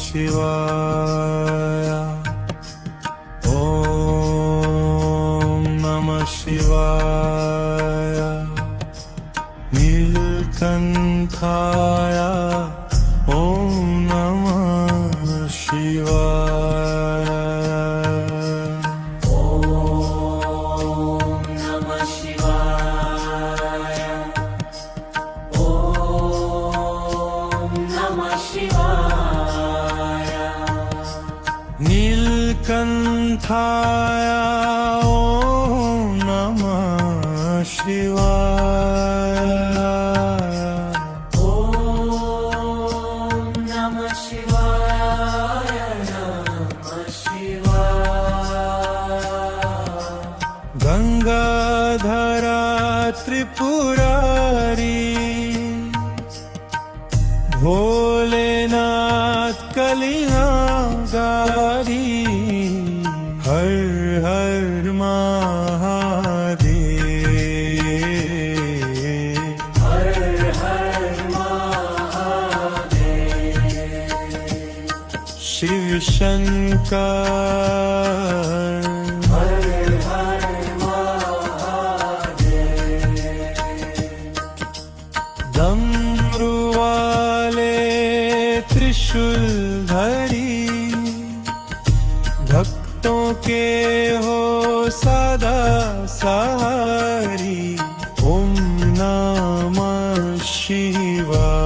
शिवाय ओम नमः शिवाय नीलकंठाय ओम नमः शिवाय ओम नमः शिवाय ओम नमः शिवाय नीलकंठाय ओम नमः शिवाय ओम नमः शिवाय नमः शिवाय गंगाधरा त्रिपुरारी भोलेनाथ कलियागारी हर हर महादेव हर हर महादेव शिव शंकर हर हर महादेव डमरू वाले त्रिशूलधारी भक्तों के हो सदा सहारी ओम नमः शिवाय